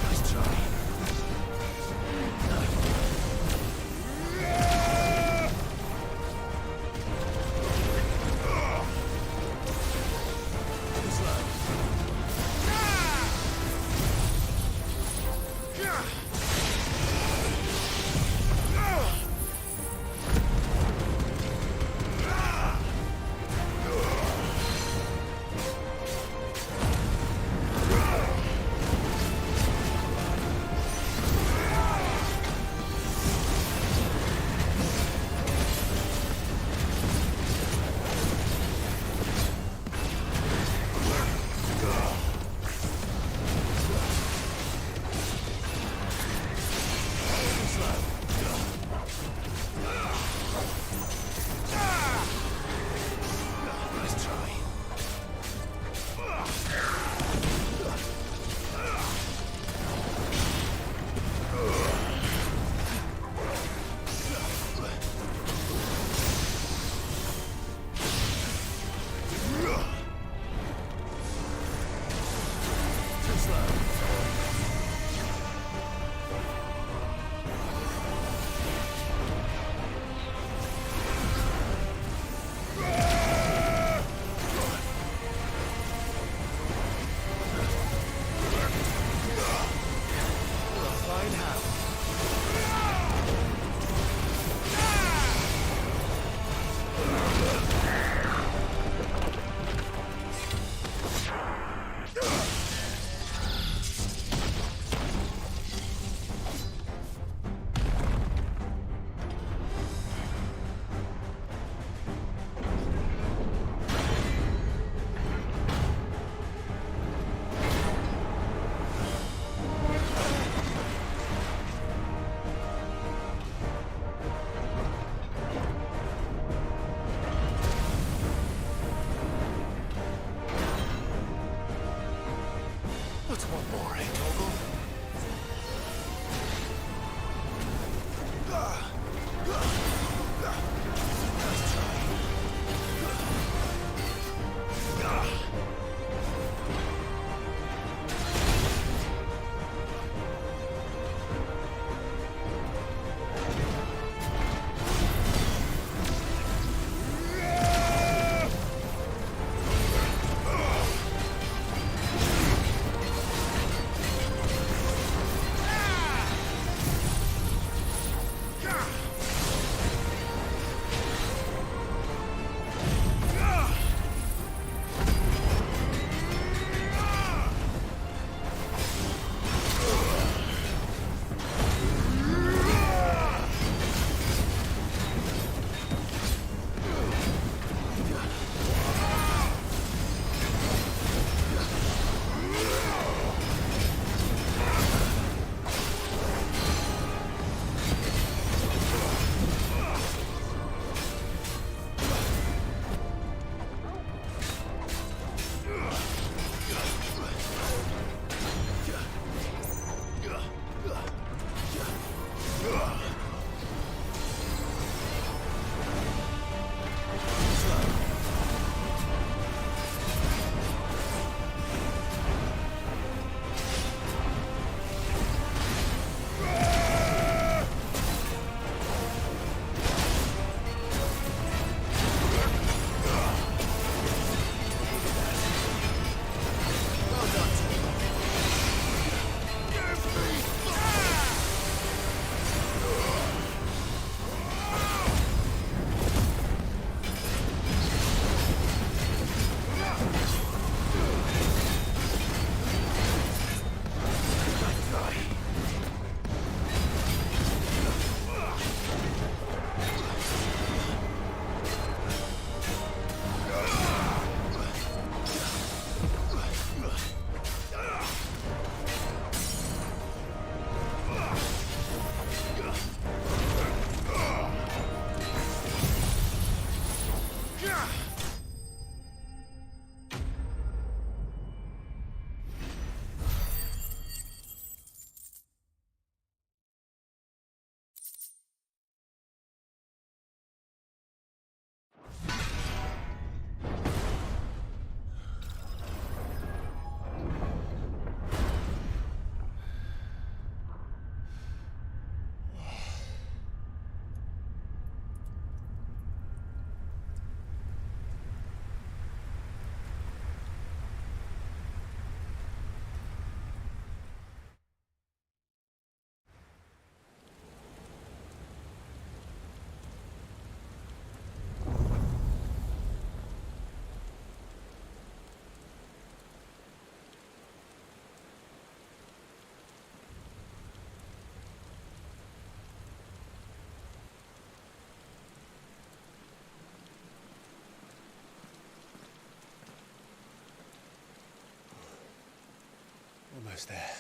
Nice try. almost there.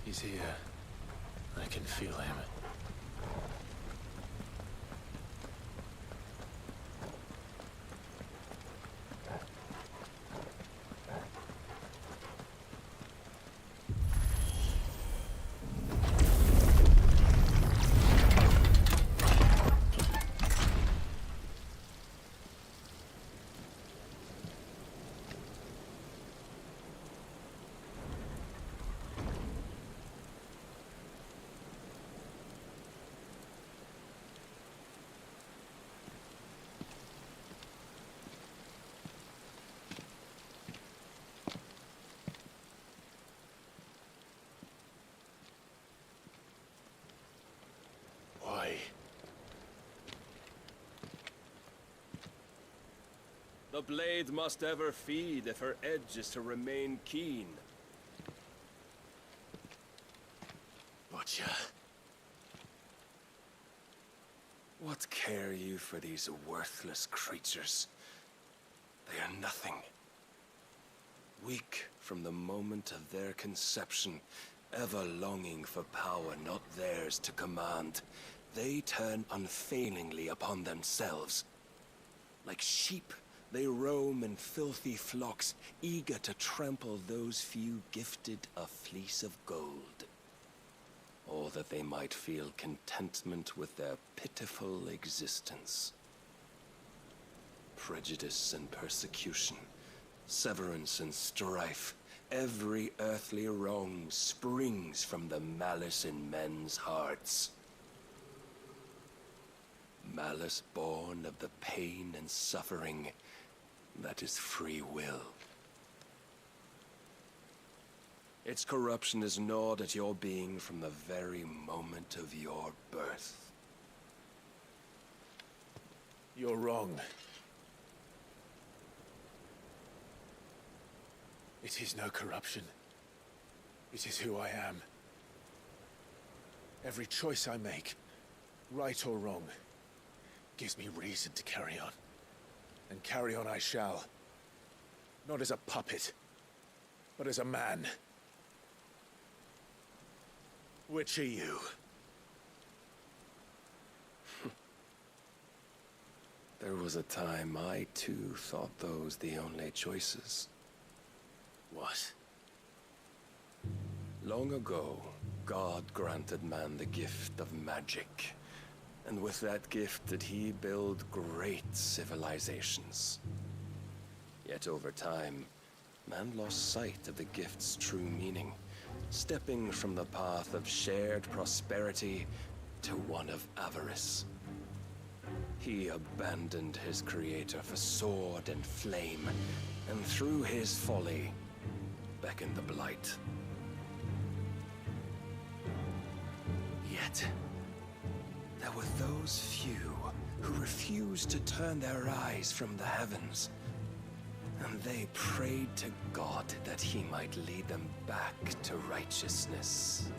He's here. I can feel him. Why? The blade must ever feed if her edge is to remain keen. Butcher. What care you for these worthless creatures? They are nothing. Weak from the moment of their conception, ever longing for power not theirs to command, they turn unfailingly upon themselves. Like sheep, they roam in filthy flocks, eager to trample those few gifted a fleece of gold. Or that they might feel contentment with their pitiful existence. Prejudice and persecution, severance and strife, every earthly wrong springs from the malice in men's hearts. Malice born of the pain and suffering that is free will. Its corruption is gnawed at your being from the very moment of your birth. You're wrong. It is no corruption. It is who I am. Every choice I make, right or wrong, gives me reason to carry on. And carry on I shall. Not as a puppet, but as a man. Which are you? There was a time I too thought those the only choices. What? Long ago, God granted man the gift of magic. And with that gift did he build great civilizations. Yet over time, man lost sight of the gift's true meaning, stepping from the path of shared prosperity to one of avarice. He abandoned his creator for sword and flame, and through his folly, beckoned the blight. Yet, there were those few who refused to turn their eyes from the heavens, and they prayed to God that he might lead them back to righteousness.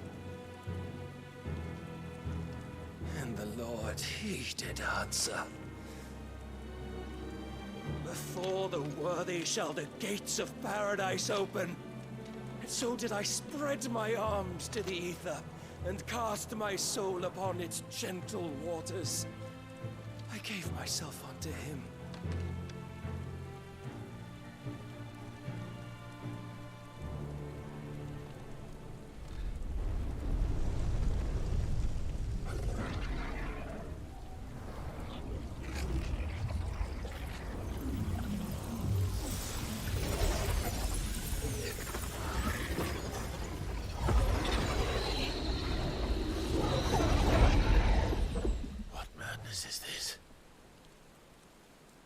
And the Lord, he did answer. Before the worthy shall the gates of paradise open. And so did I spread my arms to the ether, and cast my soul upon its gentle waters. I gave myself unto him.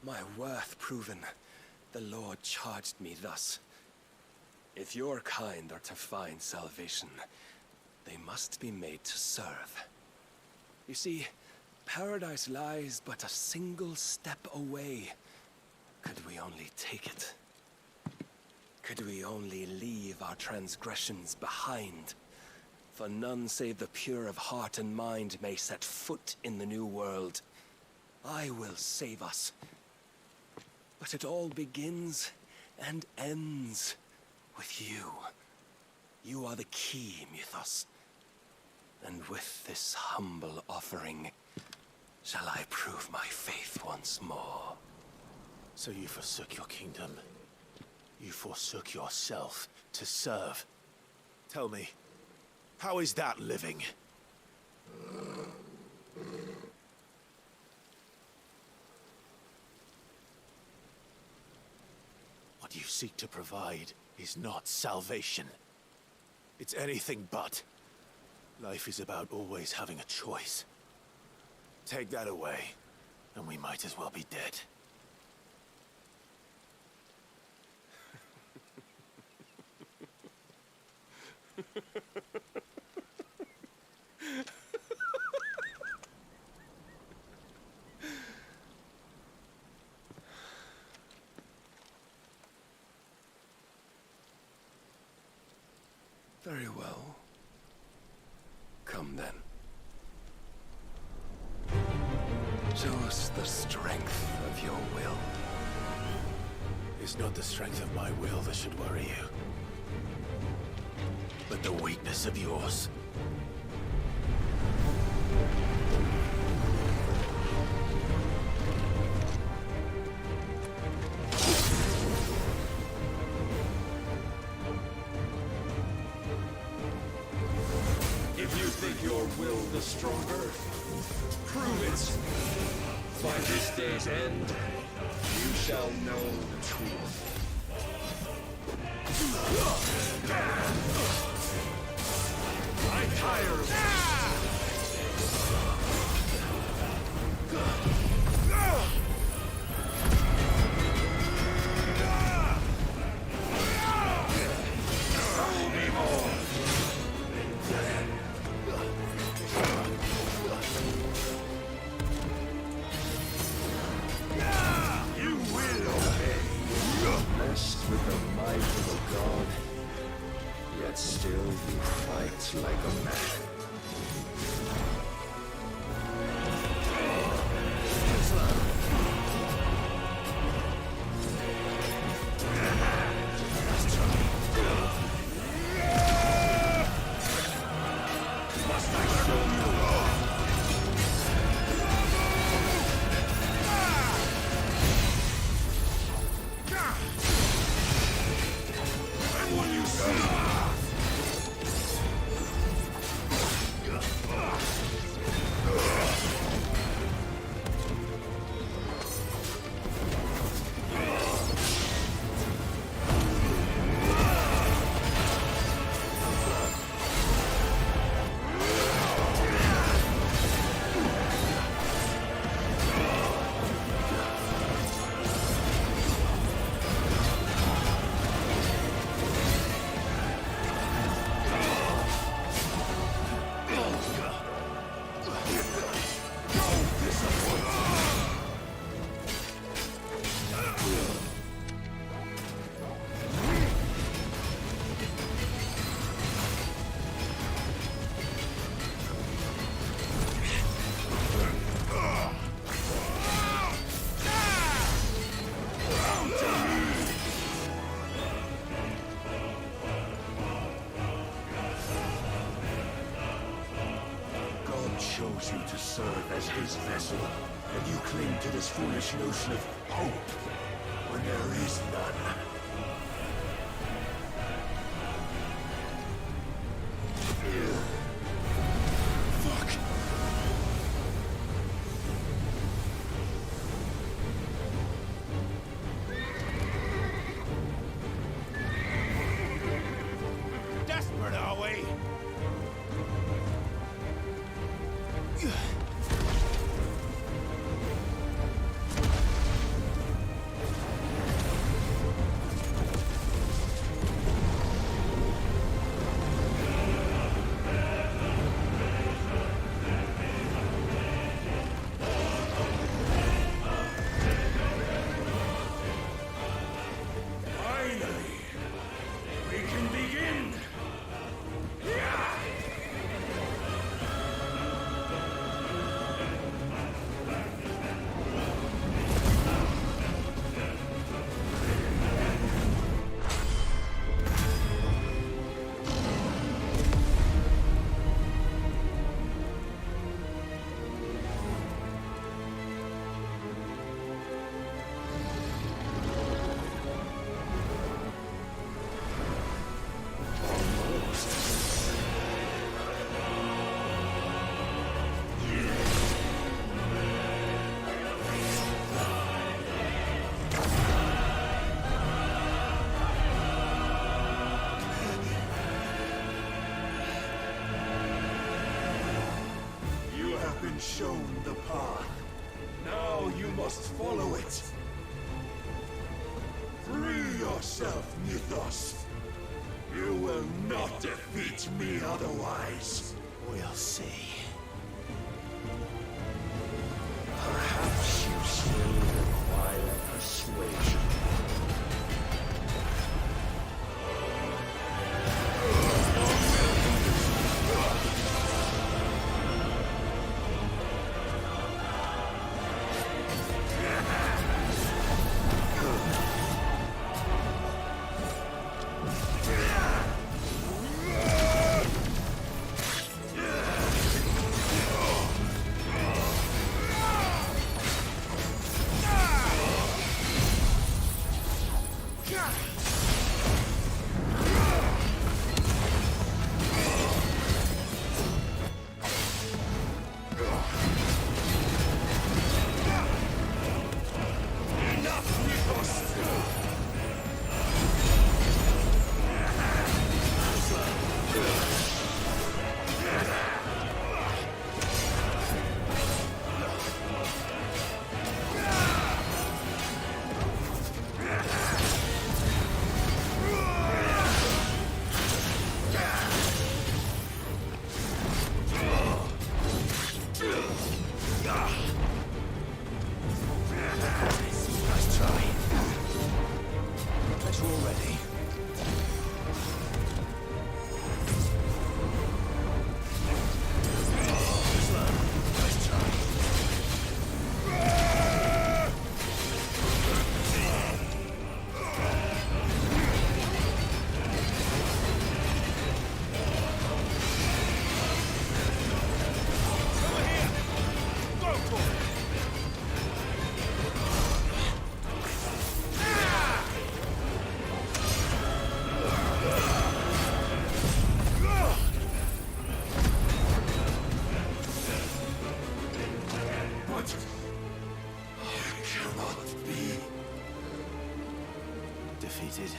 My worth proven, the Lord charged me thus. If your kind are to find salvation, they must be made to serve. You see, paradise lies but a single step away. Could we only take it? Could we only leave our transgressions behind? For none save the pure of heart and mind may set foot in the new world. I will save us. But it all begins and ends with you. You are the key, Mythos. And with this humble offering, shall I prove my faith once more. So you forsook your kingdom. You forsook yourself to serve. Tell me, how is that living? What you seek to provide is not salvation. It's anything but. Life is about always having a choice. Take that away, and we might as well be dead. Very well. Come then. Show us the strength of your will. It's not the strength of my will that should worry you, but the weakness of yours. If you think your will the stronger, prove it. By this day's end, you shall know the truth. I'm tired of Show me more. You will obey. Blessed with the might of a god, yet still you fight like a man. Must I show you? And when you see chose you to serve as his vessel, and you cling to this foolish notion of hope when there is none. Fuck! Desperate, are we? been shown the path. Now you must follow it. Free yourself, Mythos. You will not defeat me otherwise. We'll see. Perhaps you still require persuasion. Defeated?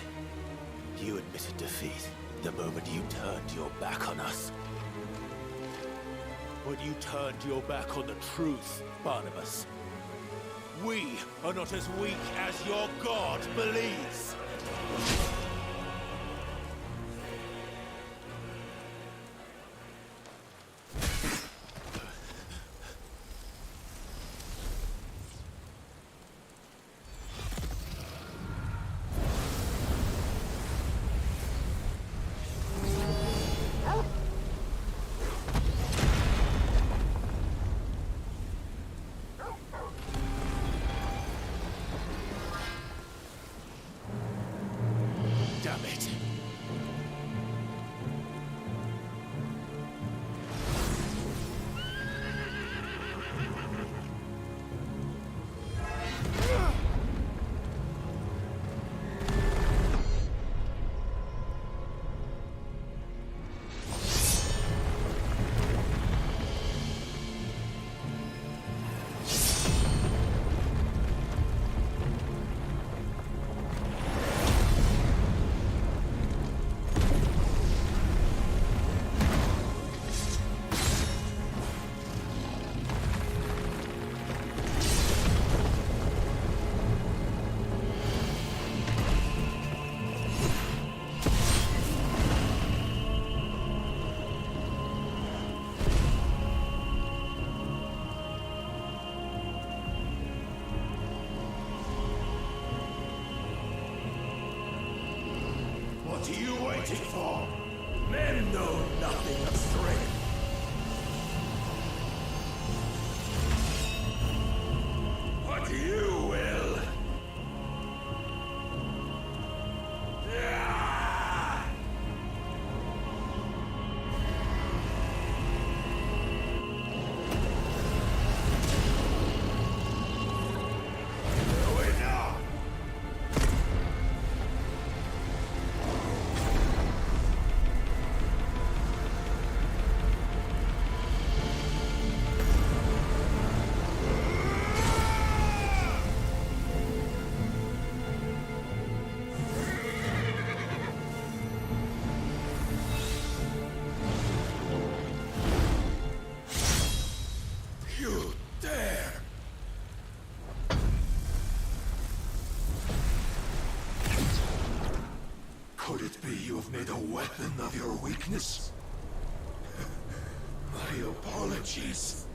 You admitted defeat the moment you turned your back on us. When you turned your back on the truth, Barnabas. We are not as weak as your god believes. Damn it. What are you waiting for? Men know nothing of strength. But you will. have made a weapon of your weakness? My apologies.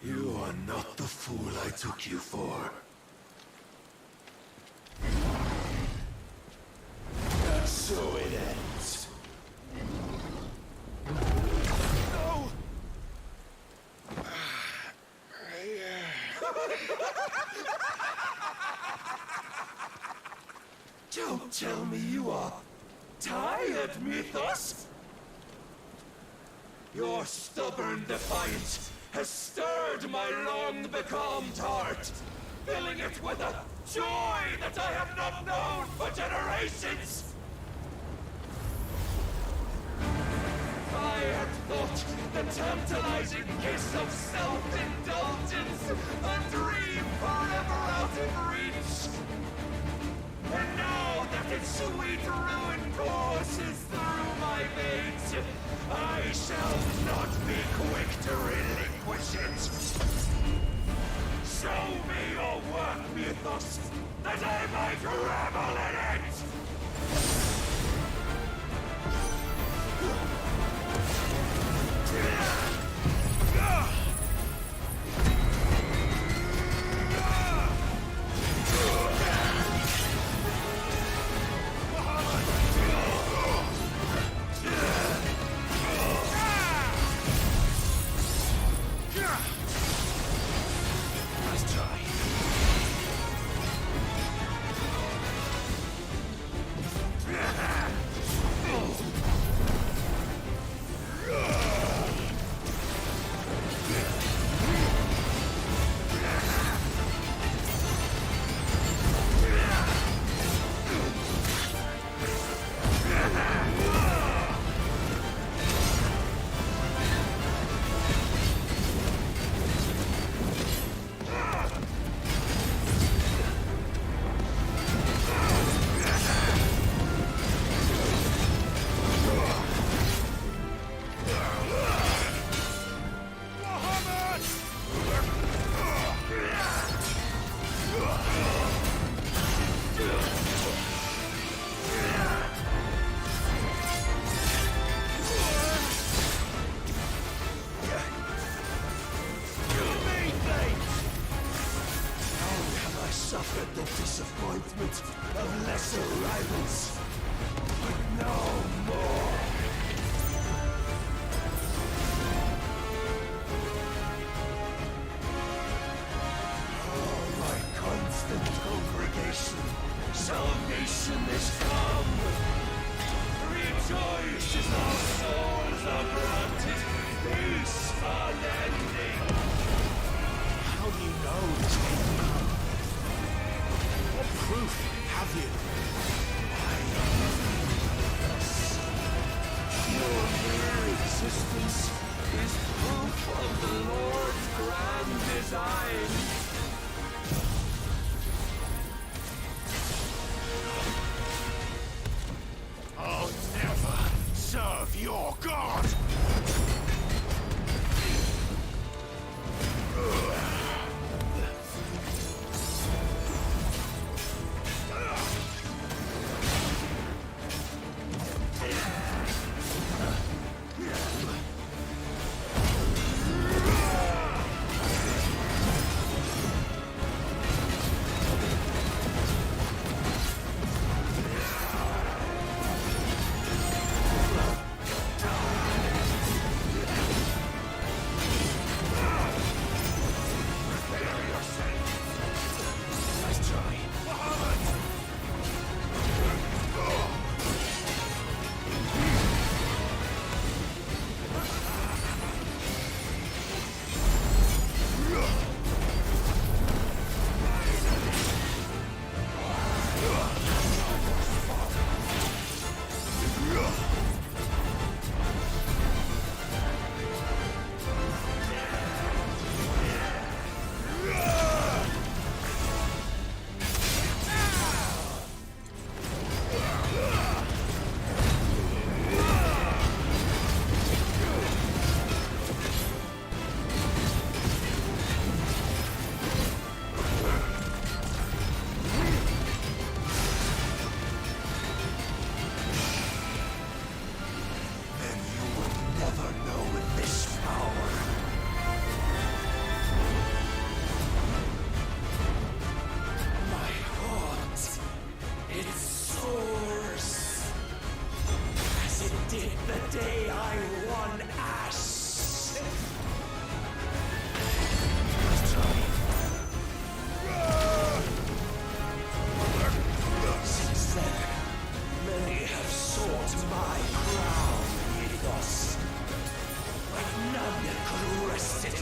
You are not the fool I took you for. And so it ends. No! Don't tell me you are tired, Mythos! Your stubborn defiance has stirred my long-becalmed heart, filling it with a joy that I have not known for generations! I had thought the tantalizing kiss of self-indulgence a dream forever out of reach. And now that its sweet ruin courses through my veins, I shall not be quick to relinquish it. Show me your work, Mythos, that I might revel in it! Suffered the disappointment of lesser rivals, but no more. Oh, my constant congregation, salvation is come. Rejoice as our souls are granted peace unending. How do you know this may come? What proof have you? Your mere existence is proof of the Lord's grand design. I'll never serve your god!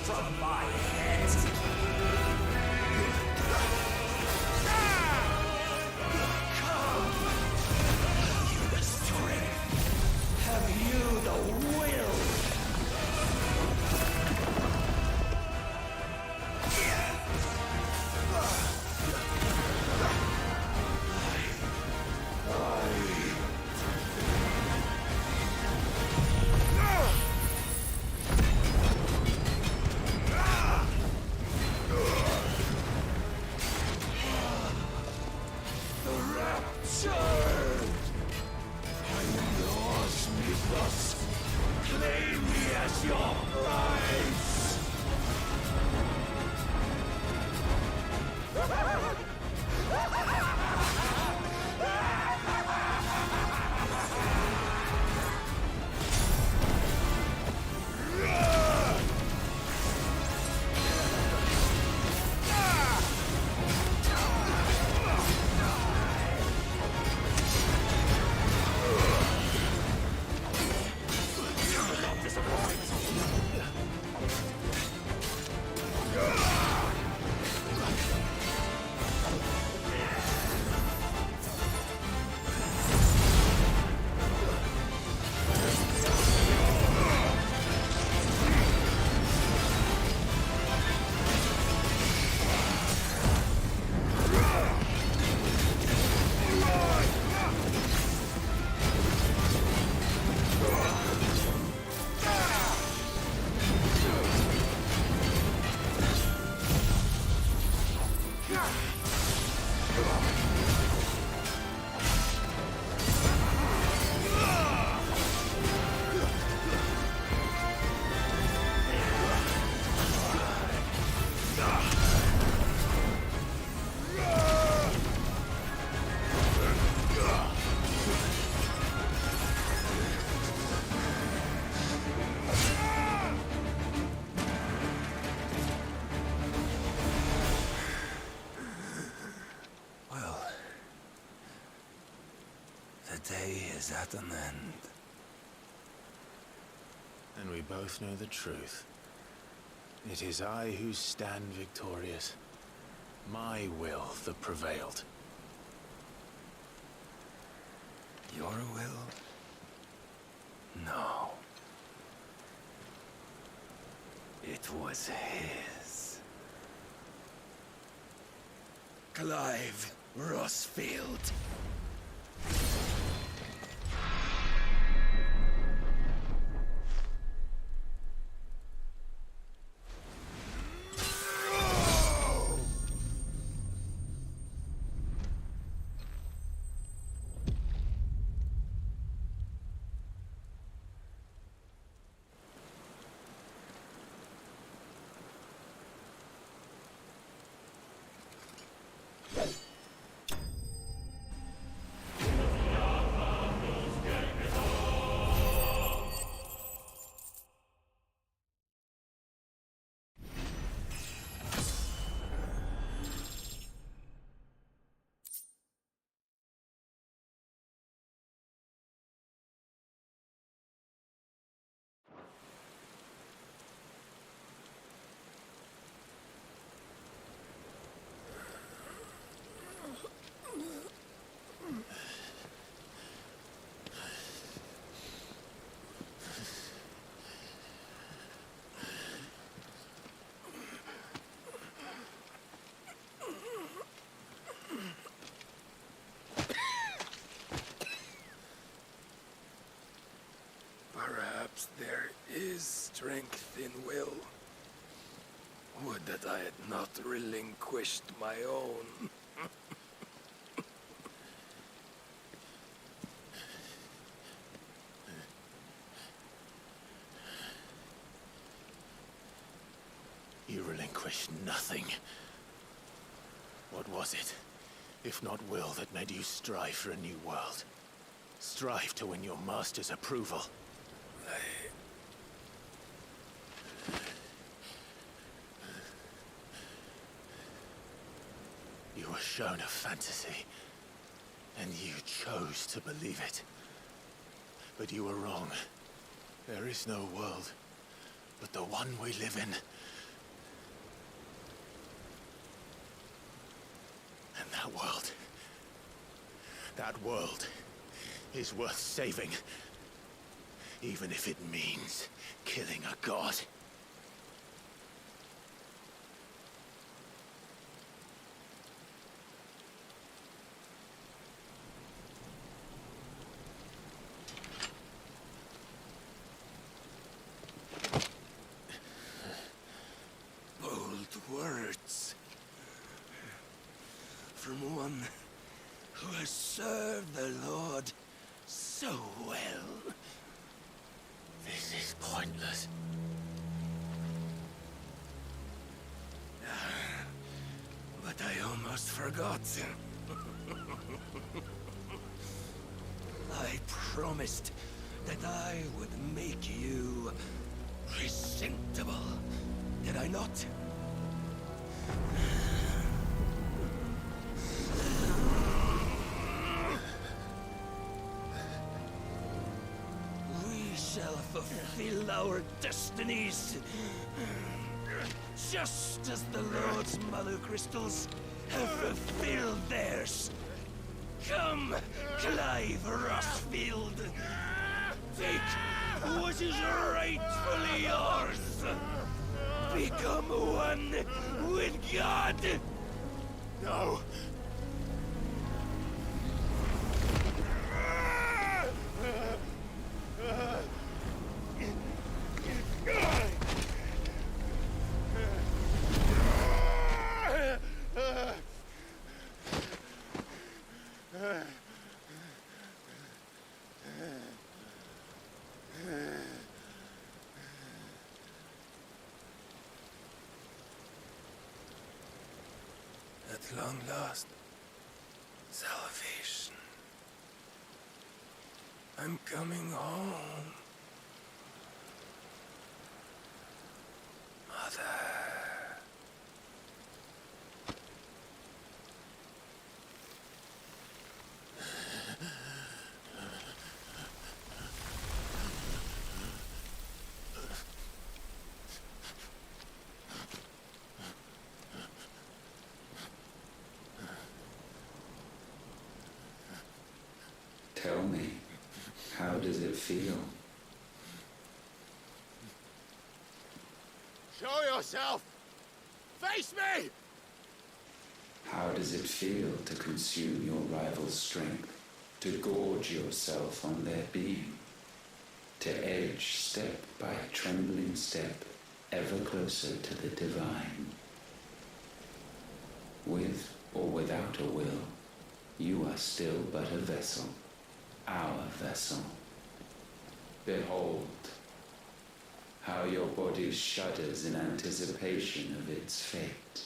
from my head. Come! Have you the strength? Have you the will? The day is at an end. And we both know the truth. It is I who stand victorious. My will that prevailed. Your will? No. It was his. Clive Rosfield. Perhaps there is strength in will. Would that I had not relinquished my own. You relinquished nothing. What was it, if not will, that made you strive for a new world? Strive to win your master's approval. You were shown a fantasy, and you chose to believe it. But you were wrong. There is no world, but the one we live in, And that world is worth saving. Even if it means killing a god. Bold words. From one who has served the Lord so well. This is pointless. But I almost forgot. I promised that I would make you presentable. Did I not? We shall fulfill our destinies. Just as the Lord's Mother Crystals have fulfilled theirs. Come, Clive Rosfield. Take what is rightfully yours. Become one with God. No! At long last, salvation. I'm coming home. Mother. Tell me, how does it feel? Show yourself! Face me! How does it feel to consume your rival's strength, to gorge yourself on their being, to edge step by trembling step ever closer to the divine? With or without a will, you are still but a vessel, our vessel. Behold, how your body shudders in anticipation of its fate.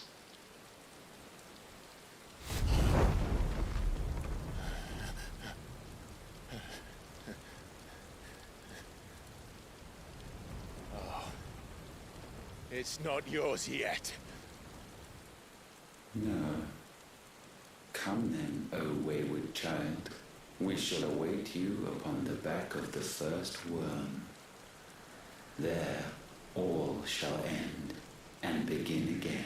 It's not yours yet. No. Come then, O wayward child. We shall await you upon the back of the first worm. There all shall end and begin again.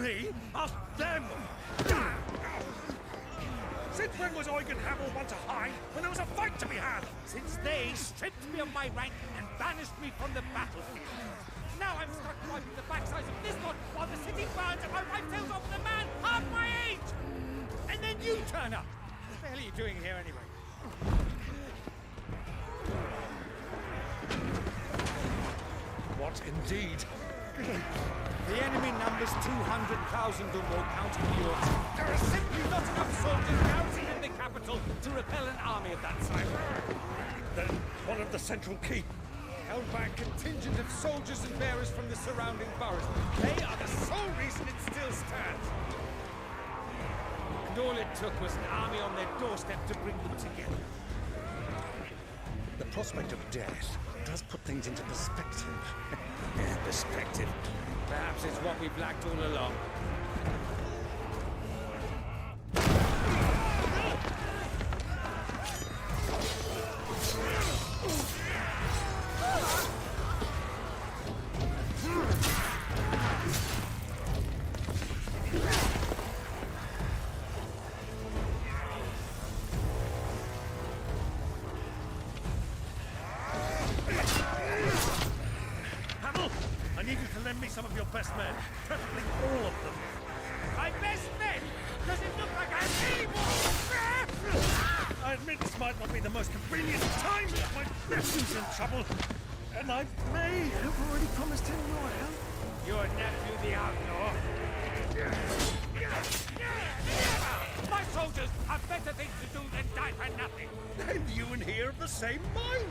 me? Ask them! Since when was Eugen Hamel one to hide when there was a fight to be had? Since they stripped me of my rank and banished me from the battlefield. Now I'm stuck wiping the backsides of this lot while the city burns and my wife tells off the man half my age! And then you turn up! What the hell are you doing here anyway? What indeed? The enemy numbers 200,000 or more, counting yours. There are simply not enough soldiers garrisoned in the capital to repel an army of that size. Then one of the central keep. Held by a contingent of soldiers and bearers from the surrounding boroughs. They are the sole reason it still stands. And all it took was an army on their doorstep to bring them together. The prospect of death does put things into perspective. Perspective. Perhaps it's what we've lacked all along. I need you to lend me some of your best men, preferably all of them. My best men! Does it look like I'm able? I admit this might not be the most convenient time, but my nephew's in trouble, and I may have already promised him your help. Your nephew, the outlaw. My soldiers have better things to do than die for nothing. And you and he are of the same mind.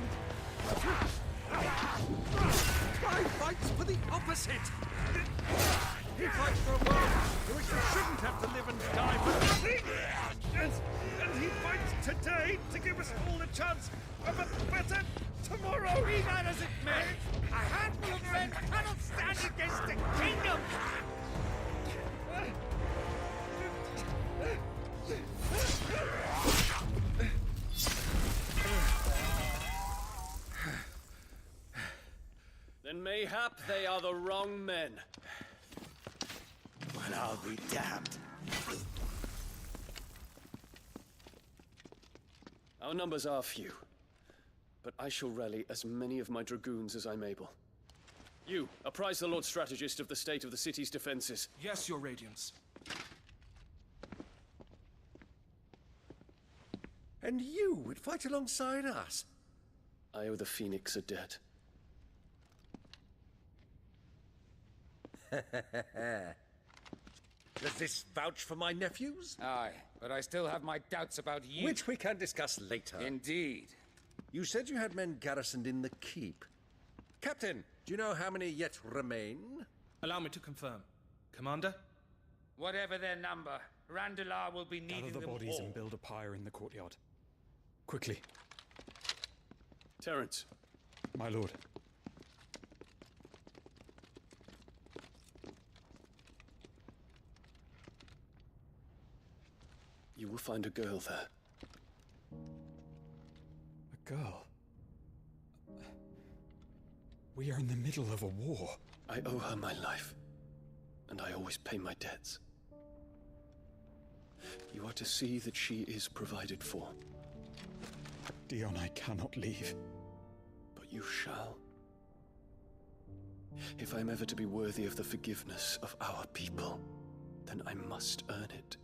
Clive fights for the opposite. He fights for a world in which we shouldn't have to live and die for nothing. And he fights today to give us all a chance of a better tomorrow. Be that as it may, a handful of men cannot stand against a kingdom. Then mayhap they are the wrong men. Well, I'll be damned. Our numbers are few, but I shall rally as many of my dragoons as I'm able. You, apprise the Lord Strategist of the state of the city's defenses. Yes, Your Radiance. And you would fight alongside us? I owe the Phoenix a debt. Does this vouch for my nephews? Aye, but I still have my doubts about you. Which we can discuss later. Indeed. You said you had men garrisoned in the keep. Captain, do you know how many yet remain? Allow me to confirm. Commander? Whatever their number, Randalar will be needing Gather the them bodies all. and build a pyre in the courtyard. Quickly, Terence, my lord. you will find a girl there. A girl. We are in the middle of a war. I owe her my life, and I always pay my debts. You are to see that she is provided for. Dion, I cannot leave. But you shall. If I'm ever to be worthy of the forgiveness of our people, then I must earn it.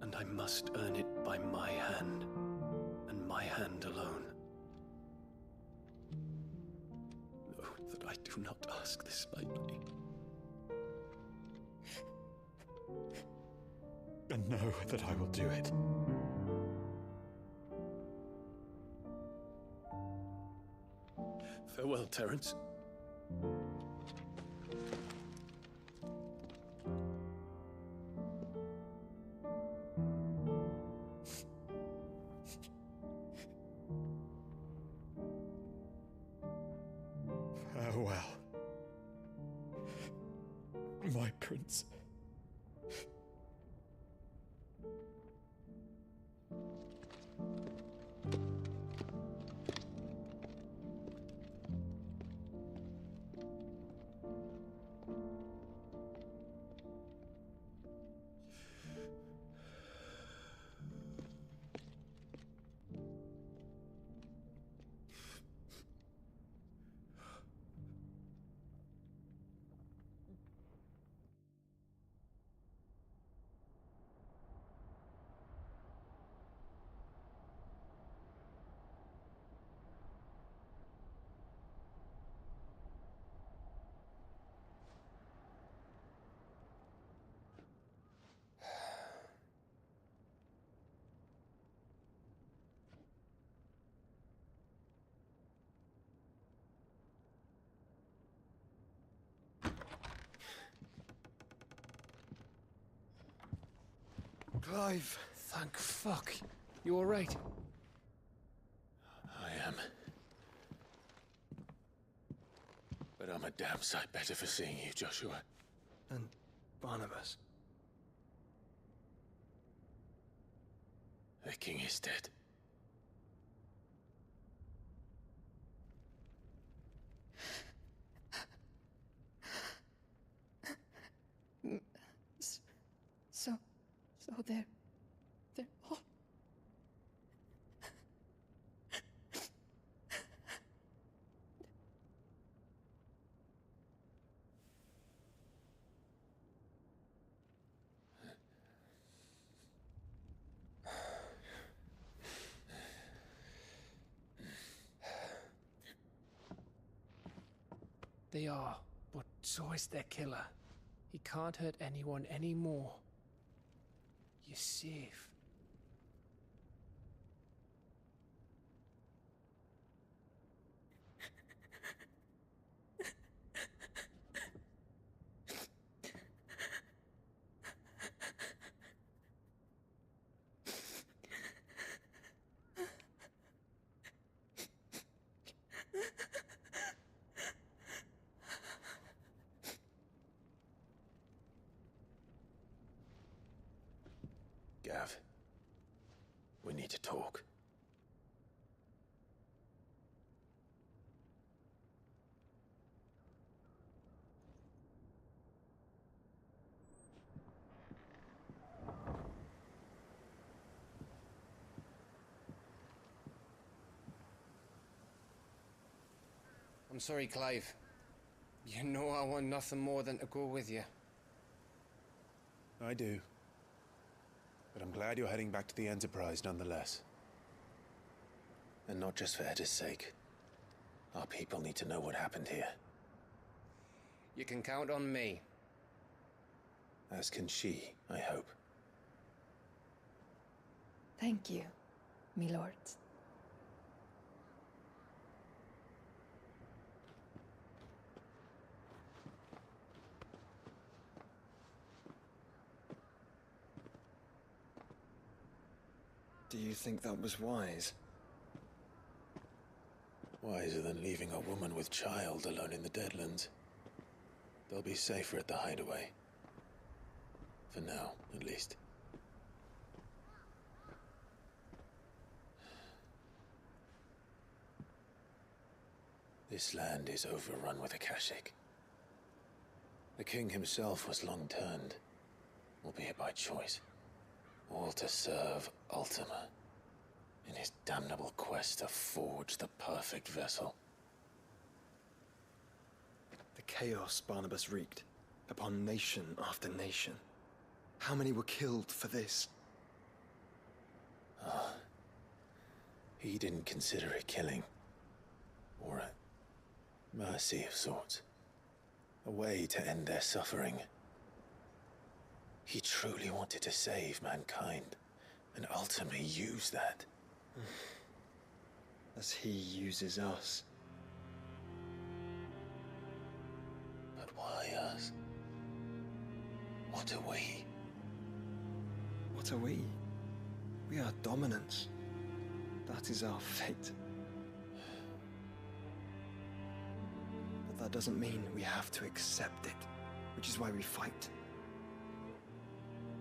And I must earn it by my hand, and my hand alone. Know that I do not ask this lightly. And know that I will do it. Farewell, Terence. Farewell, my prince. Clive! Thank fuck. You alright? I am. But I'm a damn sight better for seeing you, Joshua. And Barnabas. The king is dead. So they're all... They are, but so is their killer. He can't hurt anyone anymore. You're safe. Gav, we need to talk. I'm sorry, Clive. You know I want nothing more than to go with you. I do. But I'm glad you're heading back to the Enterprise nonetheless. And not just for Edda's sake. Our people need to know what happened here. You can count on me. As can she, I hope. Thank you, my lords. Do you think that was wise? Wiser than leaving a woman with child alone in the Deadlands. They'll be safer at the hideaway. For now, at least. This land is overrun with Akashic. The king himself was long turned, albeit by choice. All to serve Ultima, in his damnable quest to forge the perfect vessel. The chaos Barnabas wreaked upon nation after nation. How many were killed for this? He didn't consider it killing. Or a mercy of sorts. A way to end their suffering. He truly wanted to save mankind, and ultimately use that. As he uses us. But why us? What are we? What are we? We are dominance. That is our fate. But that doesn't mean we have to accept it, which is why we fight.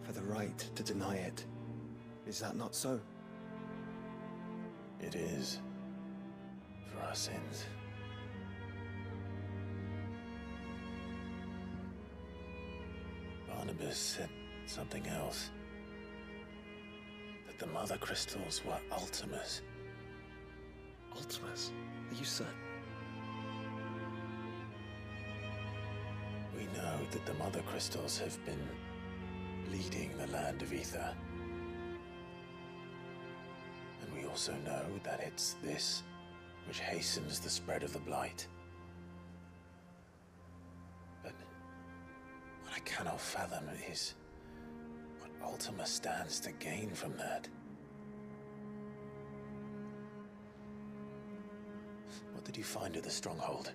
For the right to deny it. Is that not so? It is. For our sins. Barnabas said something else. That the Mother Crystals were Ultimas. Ultimas? Are you certain? We know that the Mother Crystals have been leading the land of Ether. And we also know that it's this which hastens the spread of the Blight. But what I cannot fathom is what Ultima stands to gain from that. What did you find at the Stronghold?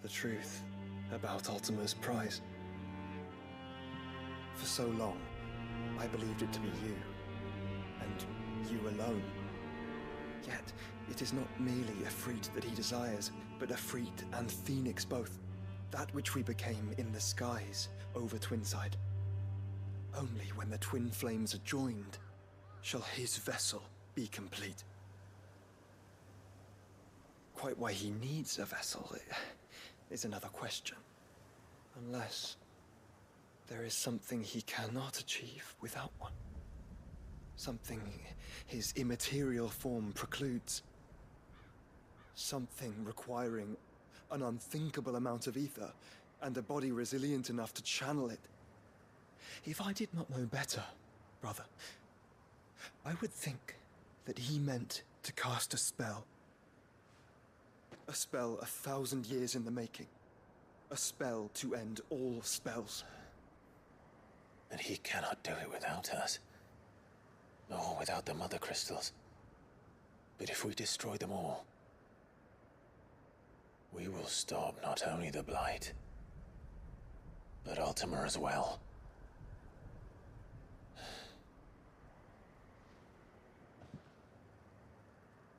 The truth about Ultima's prize. For so long, I believed it to be you, and you alone. Yet, it is not merely Efreet that he desires, but Efreet and Phoenix both. That which we became in the skies over Twinside. Only when the twin flames are joined shall his vessel be complete. Quite why he needs a vessel is another question. Unless there is something he cannot achieve without one. Something his immaterial form precludes. Something requiring an unthinkable amount of ether and a body resilient enough to channel it. If I did not know better, brother, I would think that he meant to cast a spell. A spell 1,000 years in the making. A spell to end all spells. And he cannot do it without us. Nor without the Mother Crystals. But if we destroy them all, we will stop not only the Blight, but Ultima as well.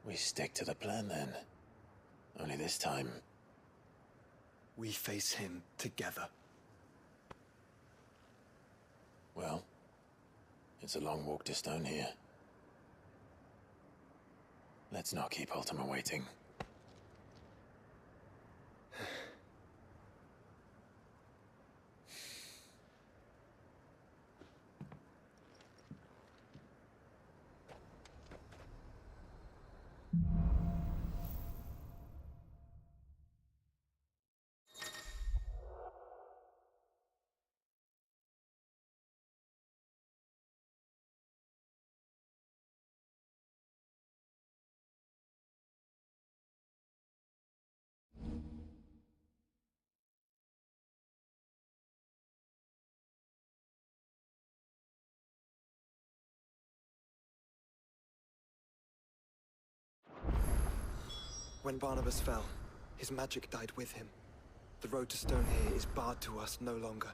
We stick to the plan then. Only this time, we face him together. Well, it's a long walk to Stone here. Let's not keep Ultima waiting. When Barnabas fell, his magic died with him. The road to Stone here is barred to us no longer.